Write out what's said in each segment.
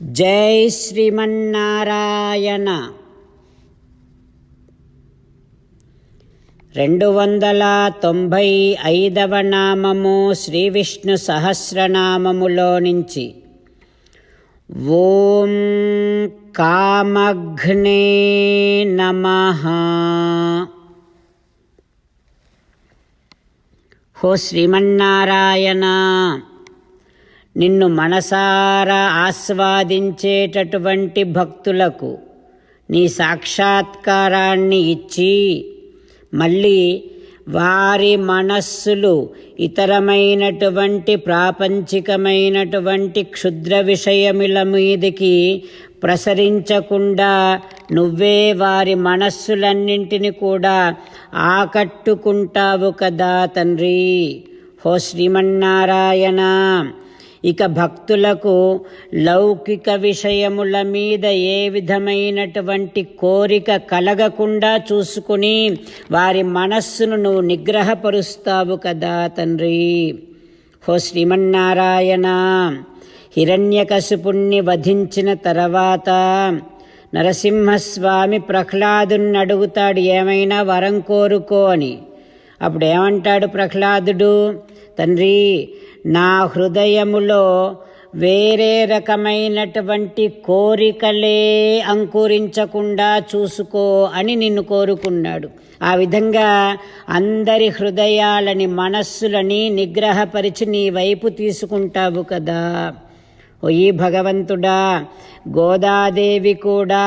జై శ్రీమన్నారాయణ. 295వ నామము శ్రీ విష్ణు సహస్రనామములో నుంచి. ఓం కామఘ్నే నమః. హో శ్రీమన్నారాయణ, నిన్ను మనసారా ఆస్వాదించేటటువంటి భక్తులకు నీ సాక్షాత్కారాన్ని ఇచ్చి మళ్ళీ వారి మనస్సులు ఇతరమైనటువంటి ప్రాపంచికమైనటువంటి క్షుద్ర విషయముల మీదకి ప్రసరించకుండా నువ్వే వారి మనస్సులన్నింటిని కూడా ఆకట్టుకుంటావు కదా తండ్రి. హో శ్రీమన్నారాయణ, ఇక భక్తులకు లౌకిక విషయముల మీద ఏ విధమైనటువంటి కోరిక కలగకుండా చూసుకుని వారి మనస్సును నువ్వు నిగ్రహపరుస్తావు కదా తండ్రి. హో శ్రీమన్నారాయణ, హిరణ్యకశిపుణ్ణి వధించిన తర్వాత నరసింహస్వామి ప్రహ్లాదుని అడుగుతాడు, ఏమైనా వరం కోరుకో అని. అప్పుడు ఏమంటాడు ప్రహ్లాదుడు, తండ్రి నా హృదయములో వేరే రకమైనటువంటి కోరికలే అంకురించకుండా చూసుకో అని నిన్ను కోరుకున్నాడు. ఆ విధంగా అందరి హృదయాలని మనస్సులని నిగ్రహపరిచి నీ వైపు తీసుకుంటావు కదా. ఓ ఈ భగవంతుడా, గోదాదేవి కూడా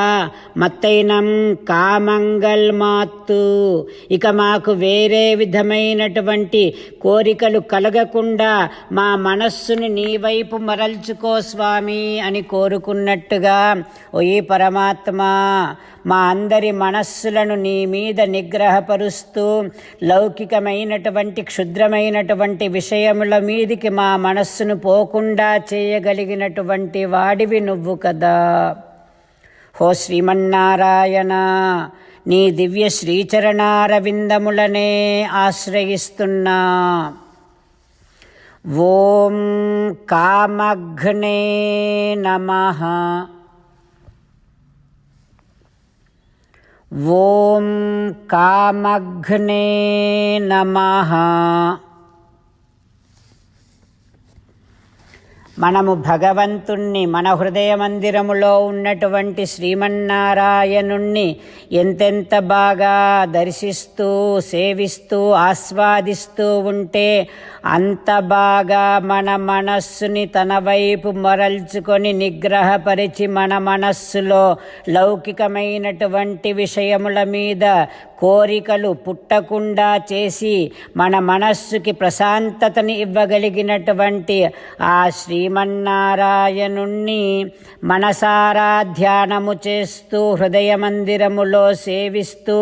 మత్తైనం కామంగల్ మాత్తు, ఇక మాకు వేరే విధమైనటువంటి కోరికలు కలగకుండా మా మనస్సుని నీ వైపు మరల్చుకో స్వామి అని కోరుకున్నట్టుగా ఓ ఈ పరమాత్మ మా అందరి మనస్సులను నీ మీద నిగ్రహపరుస్తూ లౌకికమైనటువంటి క్షుద్రమైనటువంటి విషయముల మీదికి మా మనస్సును పోకుండా చేయగలిగినటువంటి వాడివి నువ్వు కదా. హో శ్రీమన్నారాయణ, నీ దివ్య శ్రీచరణారవిందములనే ఆశ్రయిస్తున్నా. ఓం కామఘ్నే నమః. ఓం కామఘ్నే నమః. మనము భగవంతుణ్ణి, మన హృదయ మందిరములో ఉన్నటువంటి శ్రీమన్నారాయణుణ్ణి ఎంతెంత బాగా దర్శిస్తూ సేవిస్తూ ఆస్వాదిస్తూ ఉంటే అంత బాగా మన మనస్సుని తన వైపు మరల్చుకొని నిగ్రహపరిచి మన మనస్సులో లౌకికమైనటువంటి విషయముల మీద కోరికలు పుట్టకుండా చేసి మన మనస్సుకి ప్రశాంతతని ఇవ్వగలిగినటువంటి ఆ శ్రీమన్నారాయణుణ్ణి మనసారా ధ్యానము చేస్తూ హృదయ మందిరములో సేవిస్తూ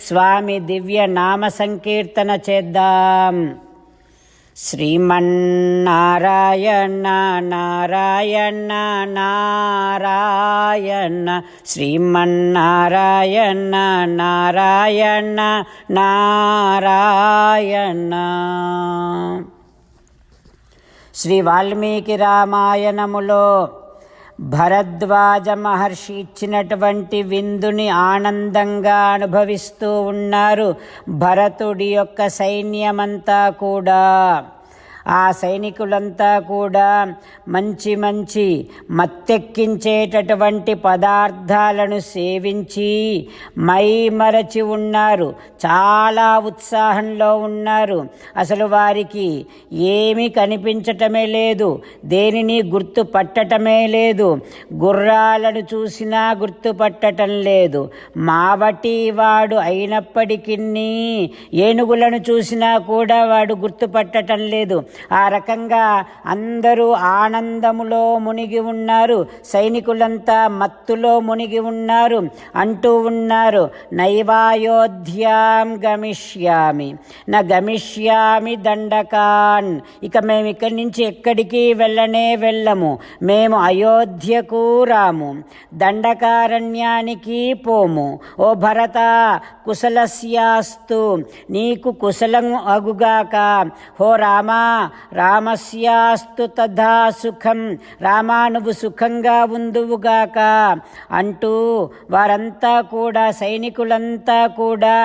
స్వామి దివ్య నామ సంకీర్తన చేద్దాం. శ్రీమన్నారాయణ నారాయణ నారాయణ, శ్రీమన్నారాయణ నారాయణ నారాయణ. శ్రీ వాల్మీకి రామాయణములో భరద్వాజ మహర్షి ఇచ్చినటువంటి విందుని ఆనందంగా అనుభవిస్తూ ఉన్నారు భరతుడి యొక్క సైన్యమంతా కూడా. ఆ సైనికులంతా కూడా మంచి మంచి మత్తెక్కించేటటువంటి పదార్థాలను సేవించి మైమరచి ఉన్నారు, చాలా ఉత్సాహంలో ఉన్నారు. అసలు వారికి ఏమీ కనిపించటమే లేదు, దేనిని గుర్తుపట్టటమే లేదు. గుర్రాలను చూసినా గుర్తుపట్టటం లేదు, మావటి వాడు అయినప్పటికీ ఏనుగులను చూసినా కూడా వాడు గుర్తుపట్టటం లేదు. ఆ రకంగా అందరూ ఆనందములో మునిగి ఉన్నారు, సైనికులంతా మత్తులో మునిగి ఉన్నారు. అంటూ ఉన్నారు, నైవాయోధ్యాం గమిష్యామి న గమిష్యామి దండకాన్. ఇక మేము ఇక్కడి నుంచి ఎక్కడికి వెళ్ళము, మేము అయోధ్యకు రాము, దండకారణ్యానికి పోము. ఓ భరత, కుశలస్యాస్తు, నీకు కుశలం అగుగాక. హో రామా, రామస్యాస్తు తథా సుఖం, రామా నువ్వు సుఖంగా ఉందువుగాక అంటూ వారంతా కూడా, సైనికులంతా కూడా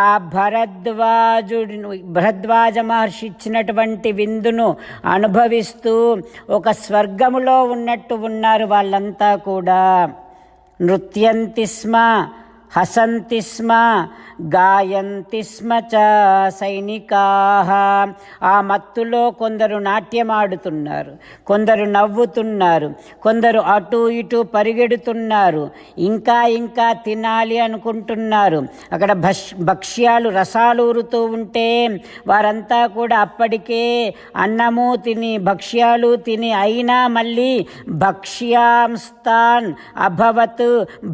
ఆ భరద్వాజ మహర్షి ఇచ్చినటువంటి విందును అనుభవిస్తూ ఒక స్వర్గములో ఉన్నట్టు ఉన్నారు వాళ్ళంతా కూడా. నృత్యంతి స్మ, హసంతి స్మ, గాయంతి స్మ చ సైనికాః. ఆ మత్తులో కొందరు నాట్యమాడుతున్నారు, కొందరు నవ్వుతున్నారు, కొందరు అటు ఇటు పరిగెడుతున్నారు, ఇంకా ఇంకా తినాలి అనుకుంటున్నారు. అక్కడ భక్ష్యాలు రసాలు ఊరుతూ ఉంటే వారంతా కూడా అప్పటికే అన్నము తిని భక్ష్యాలు తిని అయినా మళ్ళీ భక్ష్యాంస్తాన్ అభవత్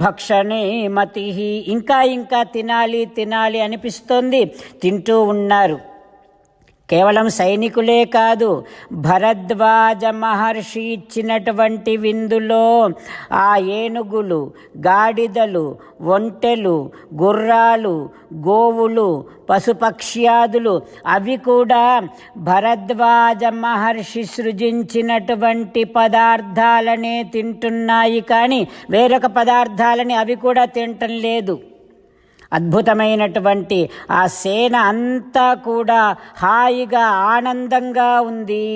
భక్షణే మతి, ఇంకా ఇంకా తినాలి తినాలి అనిపిస్తోంది, తింటూ ఉన్నారు. కేవలం సైనికులే కాదు, భరద్వాజ మహర్షి ఇచ్చినటువంటి విందులో ఆ ఏనుగులు, గాడిదలు, ఒంటెలు, గుర్రాలు, గోవులు, పశుపక్ష్యాదులు అవి కూడా భరద్వాజ మహర్షి సృజించినటువంటి పదార్థాలనే తింటున్నాయి, కానీ వేరొక పదార్థాలని అవి కూడా తినటం లేదు. అద్భుతమైనటువంటి ఆ సేన అంతా కూడా హాయిగా ఆనందంగా ఉంది.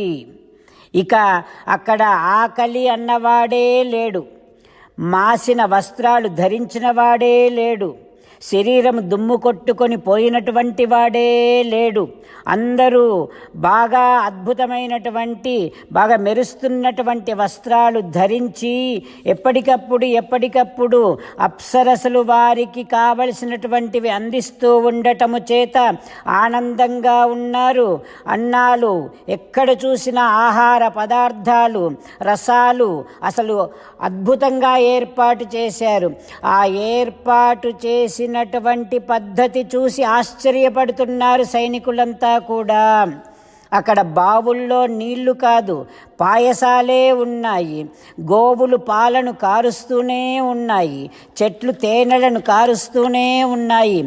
ఇక అక్కడ ఆకలి అన్నవాడే లేడు, మాసిన వస్త్రాలు ధరించిన వాడే లేడు, శరీరం దుమ్ము కొట్టుకొని పోయినటువంటి వాడే లేడు. అందరూ బాగా అద్భుతమైనటువంటి బాగా మెరుస్తున్నటువంటి వస్త్రాలు ధరించి ఎప్పటికప్పుడు అప్సరసలు వారికి కావలసినటువంటివి అందిస్తూ ఉండటము చేత ఆనందంగా ఉన్నారు. అన్నాలు ఎక్కడ చూసినా ఆహార పదార్థాలు, రసాలు అసలు అద్భుతంగా ఏర్పాటు చేశారు. ఆ ఏర్పాటు చేసినటువంటి పద్ధతి చూసి ఆశ్చర్యపడుతున్నారు సైనికులంతా కూడా. అక్కడ బావుల్లో నీళ్లు కాదు, పాయసాలే ఉన్నాయి. గోవులు పాలను కారుస్తూనే ఉన్నాయి, చెట్లు తేనెలను కారుస్తూనే ఉన్నాయి.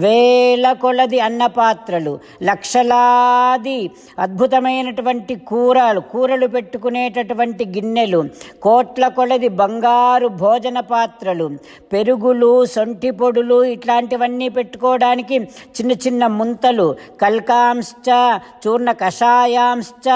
వేల కొలది అన్నపాత్రలు, లక్షలాది అద్భుతమైనటువంటి కూరలు పెట్టుకునేటటువంటి గిన్నెలు, కోట్ల కొలది బంగారు భోజన పాత్రలు, పెరుగులు, సొంటి పొడులు ఇట్లాంటివన్నీ పెట్టుకోవడానికి చిన్న చిన్న ముంతలు, కల్కాంశ్చ, చూర్ణ కషాయాంశ్చ,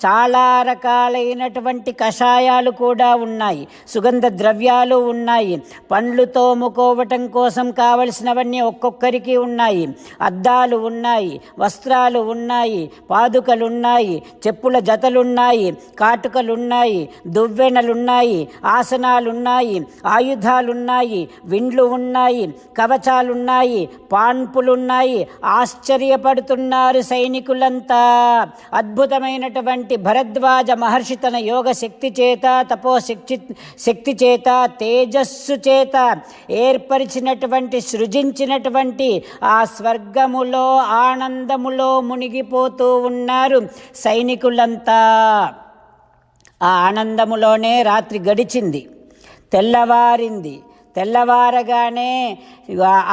చాలా రకాలైనటువంటి కషాయాలు కూడా ఉన్నాయి. సుగంధ ద్రవ్యాలు ఉన్నాయి. పండ్లు తోముకోవటం కోసం కావలసినవన్నీ ఒక్కొక్కరికి ఉన్నాయి. అద్దాలు ఉన్నాయి, వస్త్రాలు ఉన్నాయి, పాదుకలున్నాయి, చెప్పుల జతలున్నాయి, కాటుకలున్నాయి, దువ్వెనలున్నాయి, ఆసనాలున్నాయి, ఆయుధాలున్నాయి, విండ్లు ఉన్నాయి, కవచాలున్నాయి, పాన్పులున్నాయి. ఆశ్చర్యపడుతున్నారు సైనికులంతా. అద్భుతమైనటువంటి భరద్వాజ మహర్షి తన యోగ శక్తి చేత, శక్తి చేత, తేజస్సు చేత ఏర్పరిచినటువంటి సృజించినటువంటి ఆ స్వర్గములో ఆనందములో మునిగిపోతూ ఉన్నారు సైనికులంతా. ఆ ఆనందములోనే రాత్రి గడిచింది, తెల్లవారింది. తెల్లవారగానే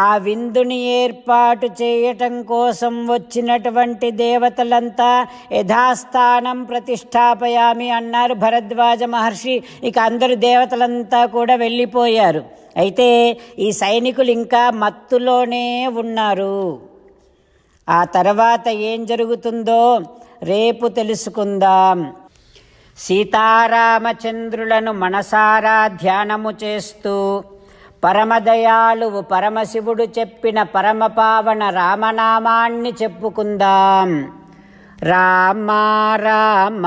ఆ విందుని ఏర్పాటు చేయటం కోసం వచ్చినటువంటి దేవతలంతా యథాస్థానం ప్రతిష్టాపయామి అన్నారు భరద్వాజ మహర్షి. ఇక అందరు దేవతలంతా కూడా వెళ్ళిపోయారు. అయితే ఈ సైనికులు ఇంకా మత్తులోనే ఉన్నారు. ఆ తర్వాత ఏం జరుగుతుందో రేపు తెలుసుకుందాం. సీతారామచంద్రులను మనసారా ధ్యానము చేస్తూ పరమదయాళువు పరమశివుడు చెప్పిన పరమపావన రామనామాన్ని చెప్పుకుందాం. రామ రామ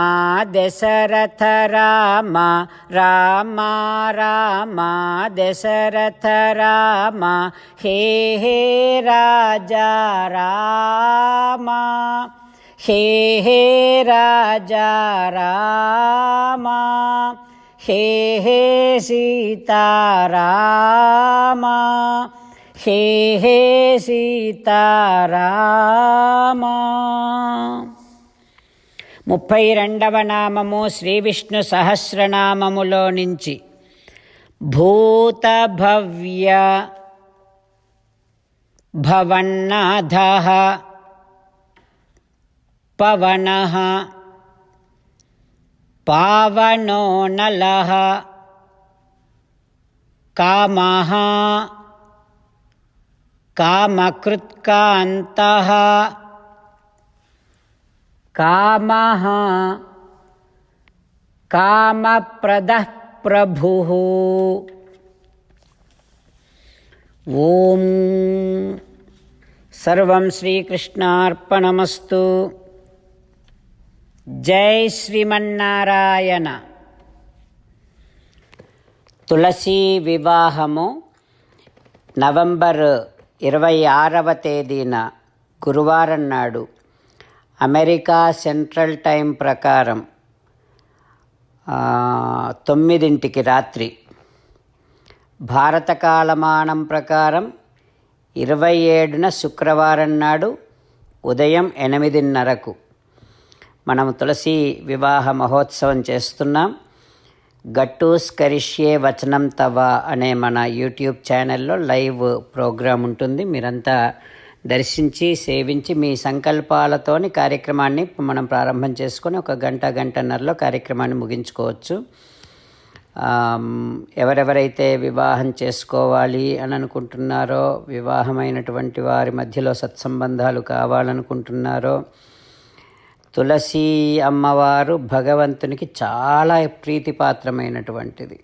దశరథ రామ, రామ రామ దశరథ రామ, హే హే రాజా రామ, హే హే రాజా రామ, హే హే సీతారామ, హే హే సీతారామ. 32వ నామము శ్రీ విష్ణు సహస్రనామములో నుంచి. భూత భవ్య భవన్నాథః పవనః పావనో నలః కామః కామకృత్కాంతః కామః కామప్రదః ప్రభుః. ఓం సర్వం శ్రీకృష్ణార్పణమస్తు. జై శ్రీమన్నారాయణ. తులసీ వివాహము నవంబర్ 26వ తేదీన గురువారం నాడు అమెరికా సెంట్రల్ టైం ప్రకారం 9ంటికి రాత్రి, భారత కాలమానం ప్రకారం 27న శుక్రవారం నాడు ఉదయం 8:30కు మనం తులసి వివాహ మహోత్సవం చేస్తున్నాం. గట్టూస్ కరిష్యే వచనం తవ అనే మన యూట్యూబ్ ఛానల్లో లైవ్ ప్రోగ్రాం ఉంటుంది. మీరంతా దర్శించి సేవించి మీ సంకల్పాలతోని కార్యక్రమాన్ని మనం ప్రారంభం చేసుకొని 1 గంట గంటన్నరలో కార్యక్రమాన్ని ముగించుకోవచ్చు. ఎవరెవరైతే వివాహం చేసుకోవాలి అని అనుకుంటున్నారో, వివాహమైనటువంటి వారి మధ్యలో సత్సంబంధాలు కావాలనుకుంటున్నారో, తులసి అమ్మవారు భగవంతునికి చాలా ప్రీతిపాత్రమైనటువంటిది.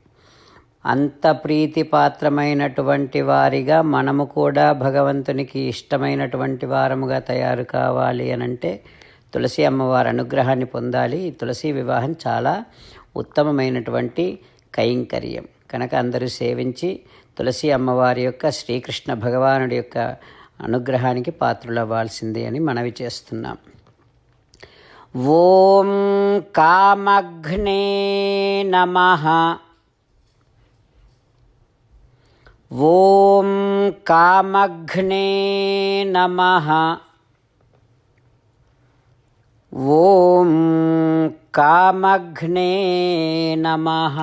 అంత ప్రీతిపాత్రమైనటువంటి వారిగా మనము కూడా భగవంతునికి ఇష్టమైనటువంటి వారముగా తయారు కావాలి అనంటే తులసి అమ్మవారి అనుగ్రహాన్ని పొందాలి. ఈ తులసి వివాహం చాలా ఉత్తమమైనటువంటి కైంకర్యం కనుక అందరూ సేవించి తులసి అమ్మవారి యొక్క శ్రీకృష్ణ భగవానుడి యొక్క అనుగ్రహానికి పాత్రులవ్వాల్సిందే అని మనవి చేస్తున్నాం. ఓం కామఘ్నే నమః. ఓం కామఘ్నే నమః. ఓం కామఘ్నే నమః.